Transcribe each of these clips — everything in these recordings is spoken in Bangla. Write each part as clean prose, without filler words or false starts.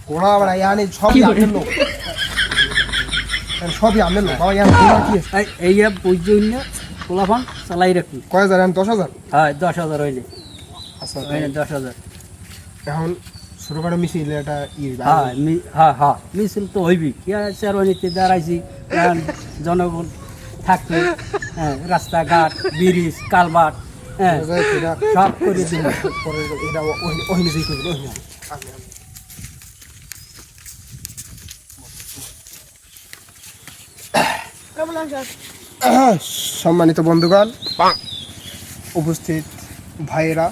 কোনা বড় ইয়ানি সবই আপনার লোক সবই আপনার লোক বাবা ইয়ানি কোনা কি এই বুঝুন না পোলাফান চালাই রাখুন কয় হাজার 10,000 হ্যাঁ 10,000 হইলে আচ্ছা হইলে 10,000 এখন ছোটখাটো মিছিল এটা হ্যাঁ মিছিল তো হইবি কি চেয়ারম্যানিতে দাঁড়াইছি জনগণ থাকবে হ্যাঁ রাস্তাঘাট ব্রিজ কালভার্ট হ্যাঁ সব করে দিব পরে এটা ওই নিজেই করে দিল সম্মানিত বন্ধুগণ উপস্থিত ভাইয়েরা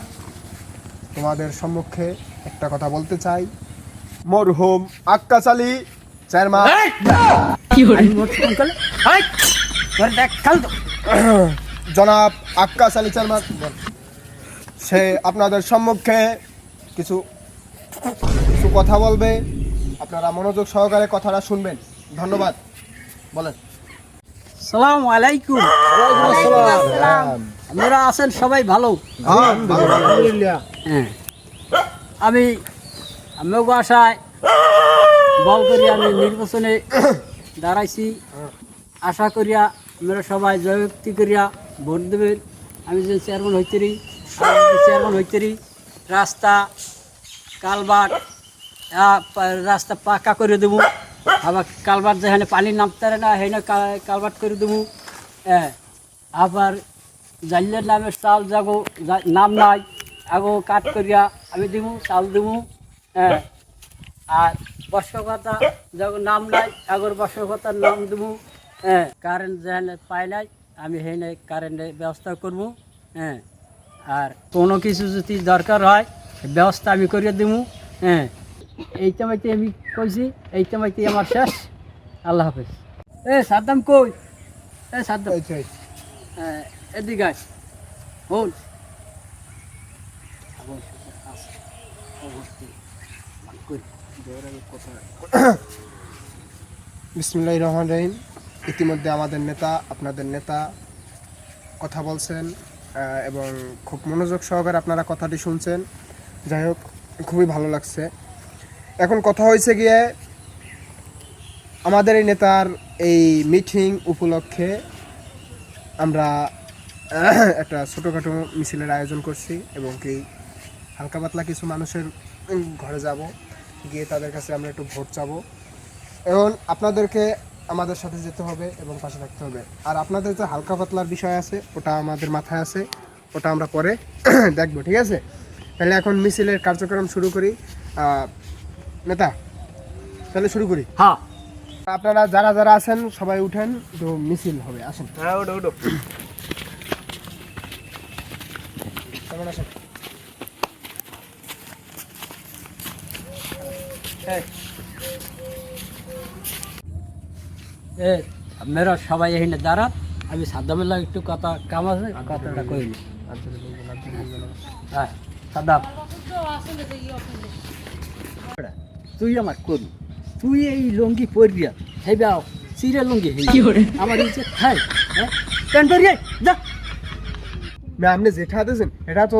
তোমাদের সম্মুখে একটা কথা বলতে চাই মরহুম আক্কাস আলী চেয়ারম্যান জনাব আক্কাস আলী চেয়ারম্যান সে আপনাদের সম্মুখে কিছু কথা বলবে আপনারা মনোযোগ সহকারে কথাটা শুনবেন ধন্যবাদ বলেন আসসালামু আলাইকুম আপনারা আছেন সবাই ভালো হ্যাঁ আমিও আশায় বল করি আমি নির্বাচনে দাঁড়াইছি আশা করিয়া আমরা সবাই জয়যুক্তি করিয়া ভোট দেবেন আমি যে চেয়ারম্যান হইতেরি রাস্তা কালভার্ট রাস্তা পাকা করে দেবো আবার কালভার্ট যেখানে পানি নামতে না সেখানে কালভার্ট করে দেবো হ্যাঁ আবার জালিলের নামে চাল যাগো নাম নাই আগো কাট করিয়া আমি দেবো চাল দেবো হ্যাঁ আর বর্ষকতা যখন নাম নাই আগর বর্ষকতার নাম দেবো হ্যাঁ কারেন্ট যেখানে পাই নাই আমি সেখানে কারেন্টের ব্যবস্থা করবো হ্যাঁ আর কোনো কিছু যদি দরকার হয় ব্যবস্থা আমি করিয়ে দেবো হ্যাঁ এই টাইমাইতে আমি কইছি এই টাইমাইতে আমার শেষ আল্লাহ হাফেজ সাদ্দাম কই সাদ্দাম হ্যাঁ এদিকে আয় হন বিসমিল্লাহির রহমানির রহিম ইতিমধ্যে আমাদের নেতা আপনাদের নেতা কথা বলছেন এবং খুব মনোযোগ সহকারে আপনারা কথাটি শুনছেন যাই হোক খুবই ভালো লাগছে এখন কথা হয়েছে গিয়ে আমাদের এই নেতার এই মিটিং উপলক্ষে আমরা একটা ছোটোখাটো মিছিলের আয়োজন করছি এবং কি হালকা পাতলা কিছু মানুষের ঘরে যাব গিয়ে তাদের কাছে আমরা একটু ভোট চাবো এবং আপনাদেরকে আমাদের সাথে যেতে হবে এবং পাশে থাকতে হবে আর আপনাদের যে হালকা পাতলার বিষয় আছে ওটা আমাদের মাথায় আছে ওটা আমরা পরে দেখবো ঠিক আছে তাহলে এখন মিছিলের কার্যক্রম শুরু করি নেতা তাহলে শুরু করি হ্যাঁ আপনারা যারা যারা আছেন সবাই উঠেন তো মিছিল হবে আসেন হ্যাঁ ওঠো কেমন আসেন আপনারা সবাই এখানে দাঁড়ান আমি সাদ্দামের লাগে একটু কথা কাম আছে কথাটা কইনি হ্যাঁ সাদ্দাম তুই আমার করি তুই এই লুঙ্গি পরিয়া হেবা চিরা লুঙ্গি আমার ইজ্জত খাই হ্যাঁ প্যান্ট পরিয়ে যা আপনি যেটা হাতেছেন এটা তো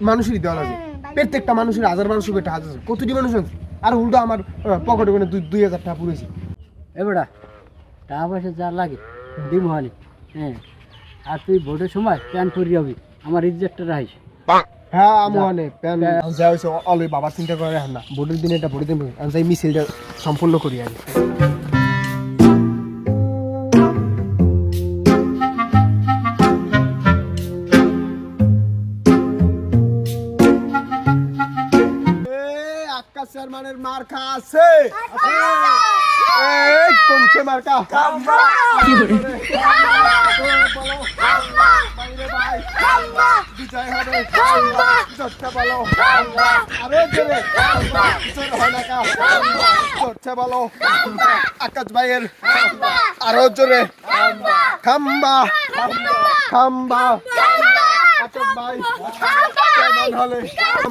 মানুষেরই দেওয়া আছে প্রত্যেকটা মানুষের হাজার মানুষের এটা হাতেছেন কতটি মানুষ আছে আর উল্টো আমার পকেটে করে 2,000 টাকা পুরেছি এবারা টাকা পয়সা যা লাগে দিম হানি হ্যাঁ আর তুই ভোটের সময় প্যান্ট পরি যাবি আমার ইজ্জতটা রাখিস হ্যাঁ আমি অনেক প্যান যা হয়েছে অলওয়েজ বাবা চিন্তা করে রাখেন না ভোটের দিনে এটা ভোটের দিন আমি চাই মিছিলটা সম্পূর্ণ করি আগে আক্কাস চেয়ারম্যানের মার্কা আছে এই কোনছে মার্কা কি করে বিজয় হবে জোরটা বলো আরে জোরে জোর হয় না কা জোরটা বলো আকাশ ভাইয়ের আরো জোরে খাম্বা খাম্বা আকাশ ভাই কেমন হলে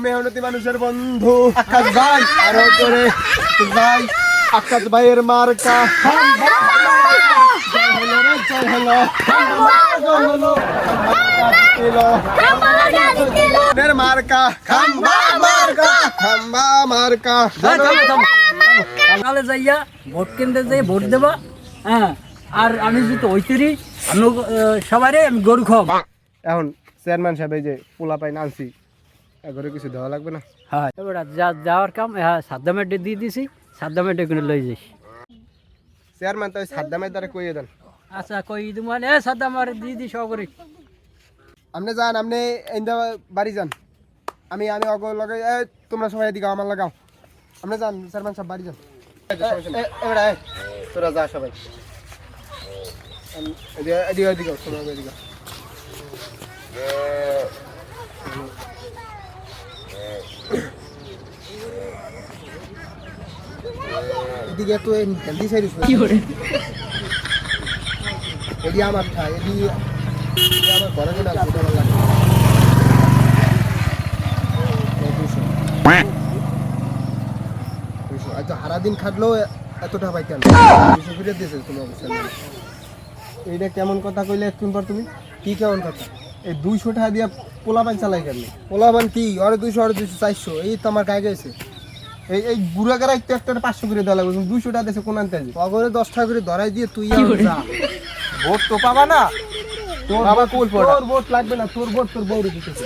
মেহনতি মানুষের বন্ধু আকাশ ভাই আরো জোরে ভাই আকাশ ভাইয়ের মার্কা জয় হলো রে জয় হলো জয় হলো মার্কা খাম্বা মার্কা খাম্বা মার্কা সকালে যাইয়া ভোট কেন্দ্রে যাই ভোট দেবা। হ্যাঁ, আর আমি যদি ওইতেরই আমি সবারই আমি গরু খাওয়াবো। এখন চেয়ারম্যান সাহেব এই যে পোলা পাই আনছি এগরে কিছু দেওয়া লাগবে না? হ্যাঁ, এবার যা যাওয়ার কাম হ্যাঁ সাদ্দামের দিয়ে দিছি, সাদ্দামের ডেকে লই যাইস। চেয়ারম্যান তো ওই সাদ্দামের দ্বারা কইয়ে দেন। আচ্ছা কই তোমার সাদ্দাম আর দিয়ে দিস সবরে। আপনি যান, আপনি ইন্দা বাড়ি যান, আমি অগ লগে তোমরা সবাই এদিকে আমার লাগাও। আপনি যান চেয়ারম্যান সাহেব বাড়ি যান। এবার তোরা যা সবাই এদিকে এদিকে তোমরা এদিকে। এদিকে তো হেলদি সাইড কি করে এদি আমার খায় এদি আমার ঘরে না ফুটে ভালো লাগে। আচ্ছা সারা দিন খাটলেও এতটা পাই কেন? 200 ফিরে দিয়েছে তুমি অবশ্যই। এইটা কেমন কথা কইলে একটু পর তুমি? কি কেমন কথা? এই 200 টাকা দিয়ে পোলাপান চালাই কেন? পোলাপান কি আর 200 আর 200 400 এই তো আমার গায়ে গেছে। এই বুড়া গাড়াই তো একটা 500 করে দেওয়া লাগবে, 200 টাকা দেশে কোন আনতে আসবে? অগরে 10 টাকা করে ধরাই দিয়ে তুই যা। ভোট তো পাবা না, তোর বাবা কোল পড়া। তোর ভোট লাগবে না, তোর ভোট তোর বউরে দিতেছে।